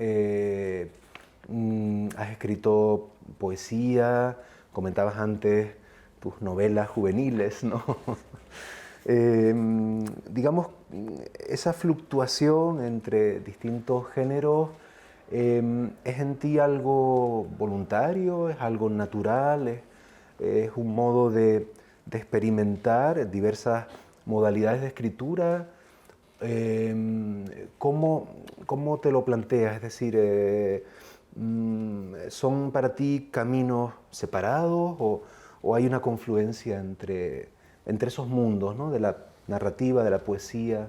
has escrito poesía, comentabas antes tus novelas juveniles, ¿no? Digamos, esa fluctuación entre distintos géneros, ¿es en ti algo voluntario, es algo natural, es un modo de experimentar diversas modalidades de escritura? ¿Cómo te lo planteas? Es decir, ¿son para ti caminos separados o hay una confluencia entre esos mundos, ¿no? De la narrativa, de la poesía?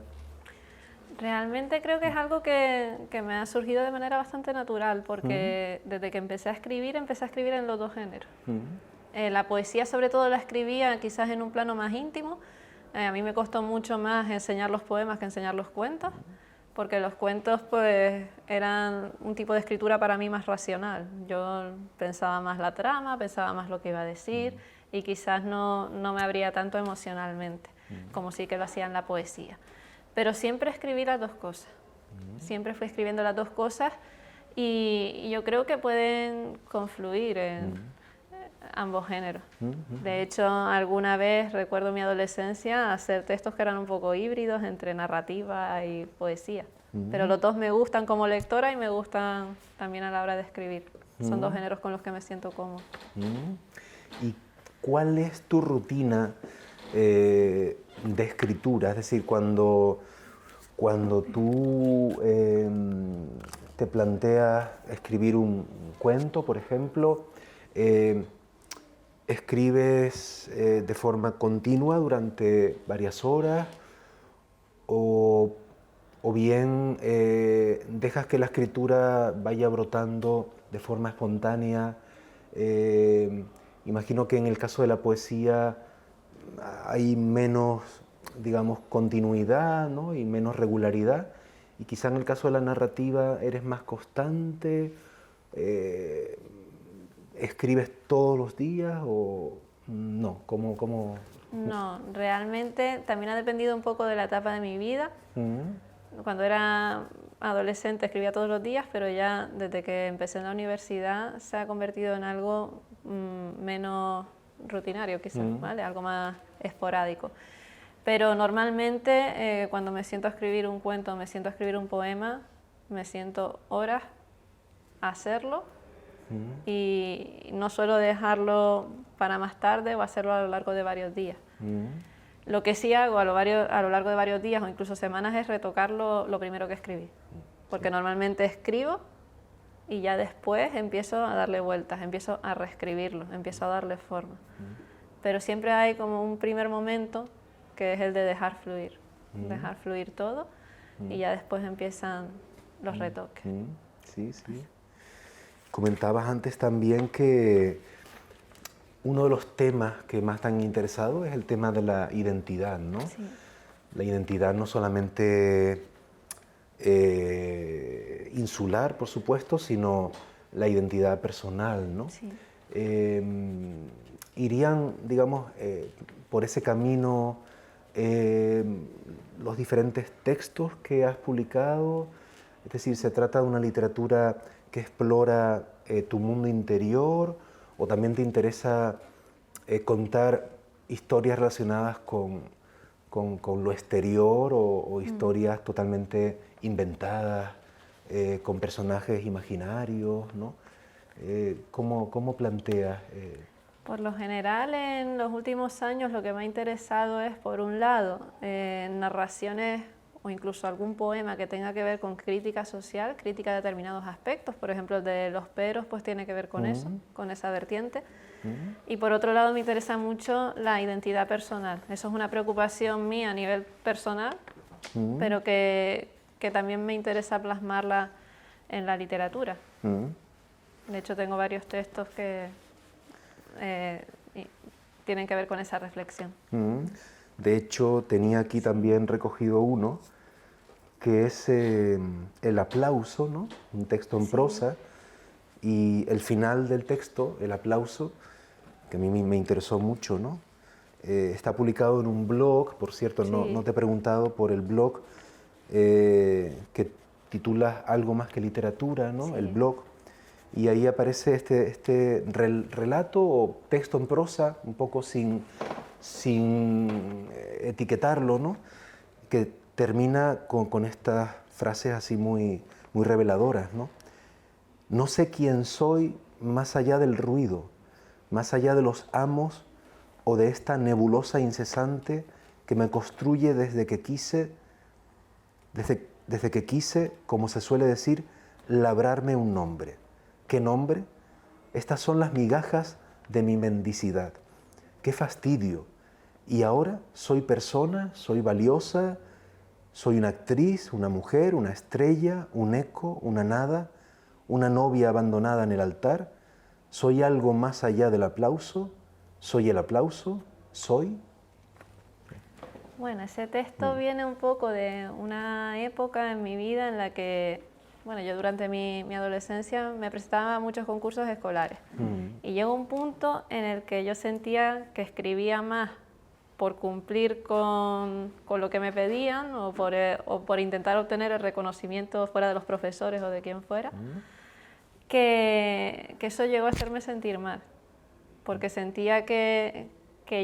Realmente creo que es algo que me ha surgido de manera bastante natural, porque desde que empecé a escribir en los dos géneros. La poesía sobre todo la escribía quizás en un plano más íntimo. A mí me costó mucho más enseñar los poemas que enseñar los cuentos, porque los cuentos pues eran un tipo de escritura para mí más racional. Yo pensaba más la trama, pensaba más lo que iba a decir y quizás no me abría tanto emocionalmente, como sí que lo hacía en la poesía. Pero siempre escribí las dos cosas, siempre fui escribiendo las dos cosas y yo creo que pueden confluir en ambos géneros. De hecho, alguna vez recuerdo mi adolescencia hacer textos que eran un poco híbridos entre narrativa y poesía. Pero los dos me gustan como lectora y me gustan también a la hora de escribir. Son dos géneros con los que me siento cómoda. ¿Y cuál es tu rutina de escritura? Es decir, cuando tú te planteas escribir un cuento, por ejemplo, ¿Escribes de forma continua durante varias horas o, o bien dejas que la escritura vaya brotando de forma espontánea? Imagino que en el caso de la poesía hay menos, digamos, continuidad, ¿no? Y menos regularidad, y quizá en el caso de la narrativa eres más constante. eh, ¿Escribes todos los días o no? ¿Cómo? No, realmente también ha dependido un poco de la etapa de mi vida. Cuando era adolescente escribía todos los días, pero ya desde que empecé en la universidad se ha convertido en algo menos rutinario quizás, ¿vale? Algo más esporádico. Pero normalmente cuando me siento a escribir un cuento, me siento a escribir un poema, me siento horas a hacerlo y no suelo dejarlo para más tarde o hacerlo a lo largo de varios días. Lo que sí hago a lo largo de varios días o incluso semanas es retocar lo primero que escribí, porque normalmente escribo y ya después empiezo a darle vueltas, empiezo a reescribirlo, empiezo a darle forma. Pero siempre hay como un primer momento que es el de dejar fluir todo y ya después empiezan los retoques. Sí, sí. Comentabas antes también que uno de los temas que más te han interesado es el tema de la identidad, ¿no? Sí. La identidad no solamente insular, por supuesto, sino la identidad personal, ¿no? Sí. Irían, digamos, por ese camino los diferentes textos que has publicado. Es decir, ¿se trata de una literatura que explora tu mundo interior o también te interesa contar historias relacionadas con lo exterior o historias totalmente inventadas, con personajes imaginarios, ¿no? ¿Cómo planteas? Por lo general, en los últimos años lo que me ha interesado es, por un lado, narraciones o incluso algún poema que tenga que ver con crítica social, crítica de determinados aspectos. Por ejemplo, el de Los Peros pues tiene que ver con eso, con esa vertiente. Y por otro lado me interesa mucho la identidad personal. Eso es una preocupación mía a nivel personal, pero que también me interesa plasmarla en la literatura. De hecho, tengo varios textos que tienen que ver con esa reflexión. De hecho, tenía aquí también recogido uno, que es El aplauso, ¿no? Un texto en prosa, y el final del texto, el aplauso, que a mí me interesó mucho, ¿no? Está publicado en un blog, por cierto, no te he preguntado por el blog, que titula Algo más que literatura, ¿no? El blog. Y ahí aparece este relato o texto en prosa, un poco sin etiquetarlo, ¿no? Que termina con estas frases así muy reveladoras, ¿no? No sé quién soy más allá del ruido, más allá de los amos o de esta nebulosa incesante que me construye desde que quise, como se suele decir, labrarme un nombre. ¿Qué nombre? Estas son las migajas de mi mendicidad. ¡Qué fastidio! Y ahora soy persona, soy valiosa, soy una actriz, una mujer, una estrella, un eco, una nada, una novia abandonada en el altar. Soy algo más allá del aplauso, soy el aplauso, soy. Bueno, ese texto viene un poco de una época en mi vida en la que, bueno, yo durante mi adolescencia me presentaba a muchos concursos escolares y llegó un punto en el que yo sentía que escribía más por cumplir con lo que me pedían o por intentar obtener el reconocimiento fuera de los profesores o de quien fuera, que eso llegó a hacerme sentir mal, porque sentía que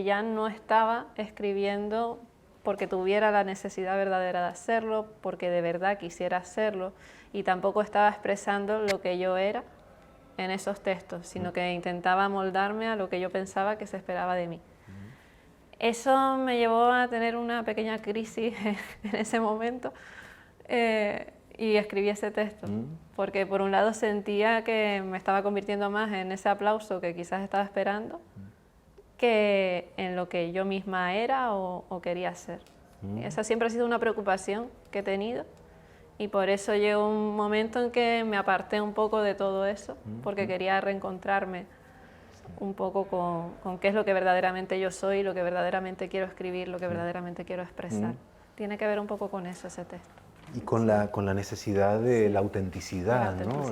ya no estaba escribiendo porque tuviera la necesidad verdadera de hacerlo, porque de verdad quisiera hacerlo, y tampoco estaba expresando lo que yo era en esos textos, sino que intentaba moldarme a lo que yo pensaba que se esperaba de mí. Eso me llevó a tener una pequeña crisis en ese momento y escribí ese texto, porque por un lado sentía que me estaba convirtiendo más en ese aplauso que quizás estaba esperando que en lo que yo misma era o quería ser. Esa siempre ha sido una preocupación que he tenido y por eso llegó un momento en que me aparté un poco de todo eso, porque quería reencontrarme un poco con qué es lo que verdaderamente yo soy, lo que verdaderamente quiero escribir, lo que verdaderamente quiero expresar. Tiene que ver un poco con eso ese texto. Y con la necesidad de la autenticidad, ¿no?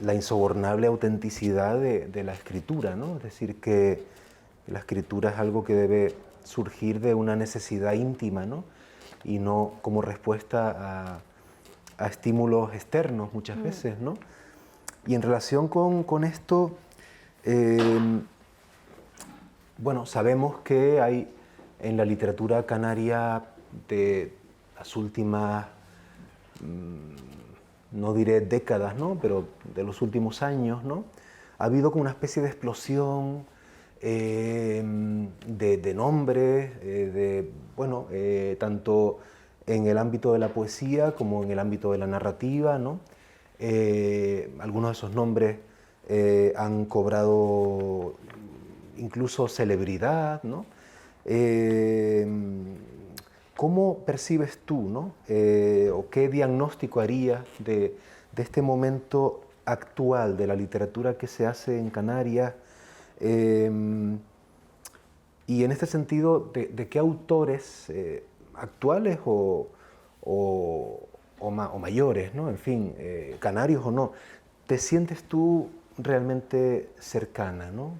La insobornable autenticidad de la escritura, ¿no? Es decir, que la escritura es algo que debe surgir de una necesidad íntima, ¿no? Y no como respuesta a estímulos externos muchas veces, ¿no? Y en relación con esto, bueno, sabemos que hay en la literatura canaria de las últimas, no diré décadas, ¿no? Pero de los últimos años, ¿no? Ha habido como una especie de explosión de nombres, bueno, tanto en el ámbito de la poesía como en el ámbito de la narrativa, ¿no? Algunos de esos nombres han cobrado incluso celebridad, ¿no? ¿Cómo percibes tú, ¿no? O qué diagnóstico harías de este momento actual de la literatura que se hace en Canarias? Y en este sentido, ¿de qué autores actuales o mayores, ¿no? En fin, canarios o no, te sientes tú realmente cercana, ¿no?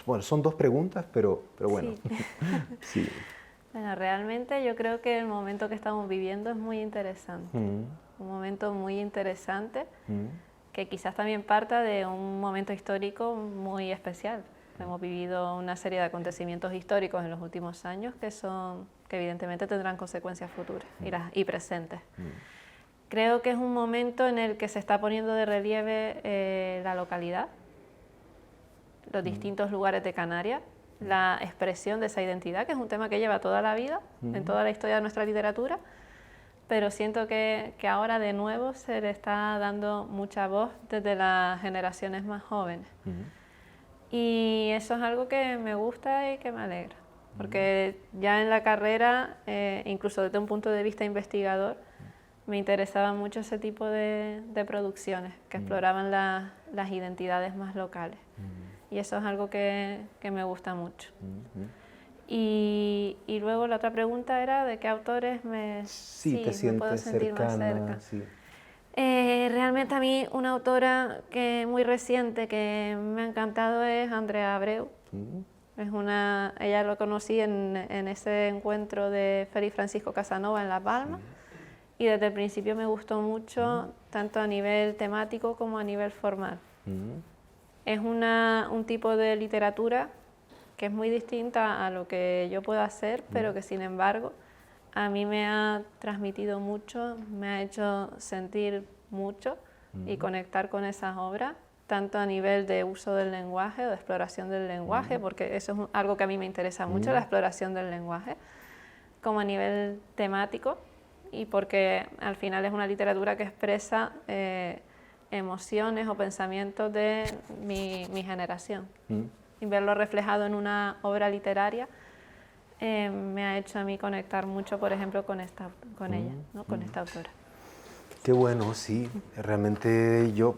Bueno, son dos preguntas, pero bueno. Sí. Sí. Bueno, realmente yo creo que el momento que estamos viviendo es muy interesante. Un momento muy interesante que quizás también parta de un momento histórico muy especial. Hemos vivido una serie de acontecimientos históricos en los últimos años que evidentemente tendrán consecuencias futuras y presentes. Creo que es un momento en el que se está poniendo de relieve la localidad, los distintos lugares de Canarias, la expresión de esa identidad, que es un tema que lleva toda la vida, en toda la historia de nuestra literatura, pero siento que ahora de nuevo se le está dando mucha voz desde las generaciones más jóvenes. Y eso es algo que me gusta y que me alegra, porque ya en la carrera, incluso desde un punto de vista investigador, me interesaba mucho ese tipo de producciones que exploraban las identidades más locales. Y eso es algo que me gusta mucho. Y luego la otra pregunta era de qué autores te me sientes puedo sentir cercana, más cerca. sí. Realmente a mí una autora muy reciente que me ha encantado es Andrea Abreu. Ella lo conocí en ese encuentro de Félix Francisco Casanova en La Palma. Y desde el principio me gustó mucho, tanto a nivel temático como a nivel formal. Es un tipo de literatura que es muy distinta a lo que yo puedo hacer, pero que sin embargo a mí me ha transmitido mucho, me ha hecho sentir mucho y conectar con esas obras, tanto a nivel de uso del lenguaje o de exploración del lenguaje, porque eso es algo que a mí me interesa mucho, la exploración del lenguaje, como a nivel temático, y porque al final es una literatura que expresa emociones o pensamientos de mi generación. Y verlo reflejado en una obra literaria me ha hecho a mí conectar mucho, por ejemplo, con ella, ¿no? Con esta autora. Qué bueno, sí. Realmente yo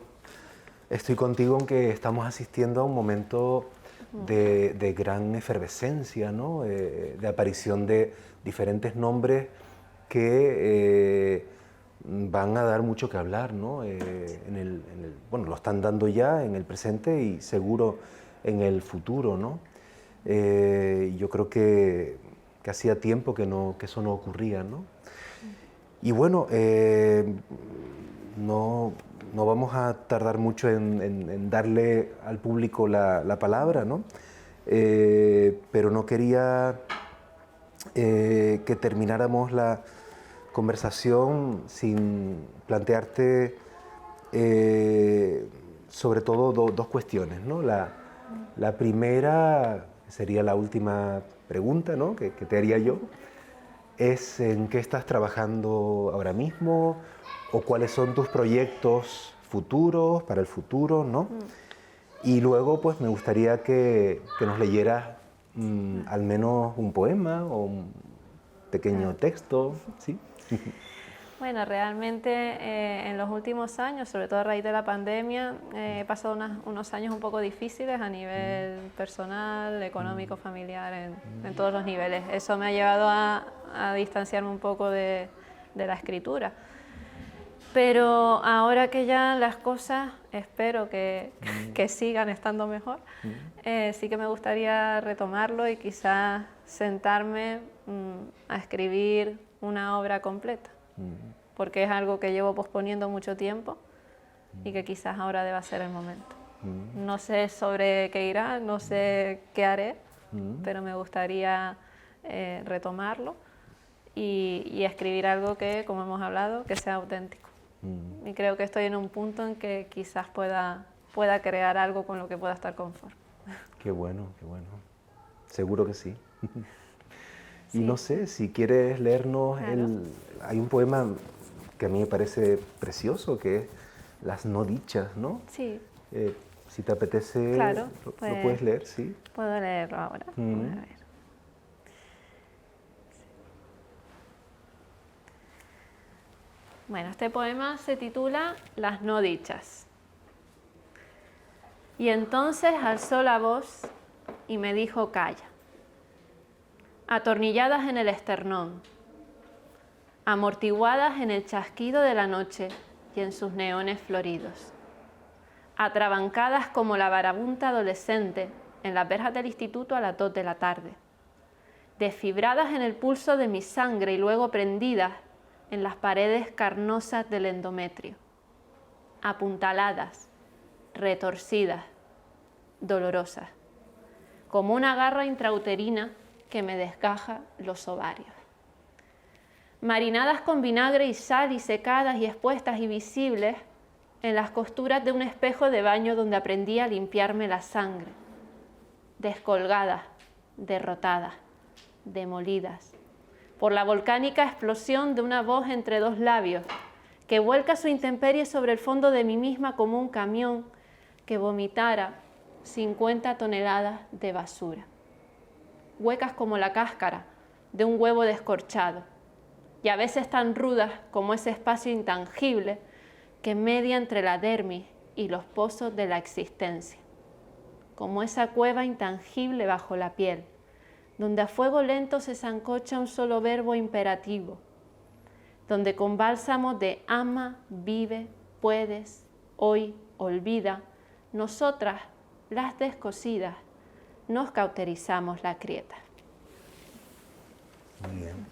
estoy contigo en que estamos asistiendo a un momento de gran efervescencia, ¿no? De aparición de diferentes nombres que van a dar mucho que hablar, ¿no? Bueno, lo están dando ya en el presente y seguro en el futuro, ¿no? Yo creo que hacía tiempo que eso no ocurría, ¿no? Y bueno, no vamos a tardar mucho en darle al público la palabra, ¿no? Pero no quería que termináramos la conversación sin plantearte sobre todo dos cuestiones, ¿no? La primera sería la última pregunta, ¿no? que te haría yo, es en qué estás trabajando ahora mismo o cuáles son tus proyectos futuros, para el futuro, ¿no? Y luego pues me gustaría que nos leyeras al menos un poema o un pequeño texto, ¿sí? Bueno, realmente en los últimos años, sobre todo a raíz de la pandemia, he pasado unos años un poco difíciles a nivel personal, económico, familiar, en todos los niveles. Eso me ha llevado a distanciarme un poco de la escritura. Pero ahora que ya las cosas, espero que sigan estando mejor, sí que me gustaría retomarlo y quizás sentarme a escribir una obra completa. Porque es algo que llevo posponiendo mucho tiempo y que quizás ahora deba ser el momento. No sé sobre qué irá, no sé qué haré, pero me gustaría retomarlo y escribir algo que, como hemos hablado, que sea auténtico. Y creo que estoy en un punto en que quizás pueda crear algo con lo que pueda estar conforme. Qué bueno, qué bueno. Seguro que sí. Sí. Y no sé, si quieres leernos, Claro. hay un poema que a mí me parece precioso, que es Las no dichas, ¿no? Sí, Si te apetece, claro. lo Pues puedes leer, ¿sí? puedo leerlo ahora. A ver. Bueno, este poema se titula Las no dichas. Y entonces alzó la voz y me dijo calla, atornilladas en el esternón, amortiguadas en el chasquido de la noche y en sus neones floridos, atrabancadas como la marabunta adolescente en las verjas del instituto a las 2 de la tarde, desfibradas en el pulso de mi sangre y luego prendidas en las paredes carnosas del endometrio, apuntaladas, retorcidas, dolorosas, como una garra intrauterina que me desgaja los ovarios. Marinadas con vinagre y sal y secadas y expuestas y visibles en las costuras de un espejo de baño donde aprendí a limpiarme la sangre, descolgadas, derrotadas, demolidas, por la volcánica explosión de una voz entre dos labios que vuelca su intemperie sobre el fondo de mí misma como un camión que vomitara 50 toneladas de basura, huecas como la cáscara de un huevo descorchado y a veces tan rudas como ese espacio intangible que media entre la dermis y los pozos de la existencia, como esa cueva intangible bajo la piel, donde a fuego lento se sancocha un solo verbo imperativo, donde con bálsamo de ama, vive, puedes, hoy, olvida, nosotras, las descosidas, nos cauterizamos la grieta. Muy bien.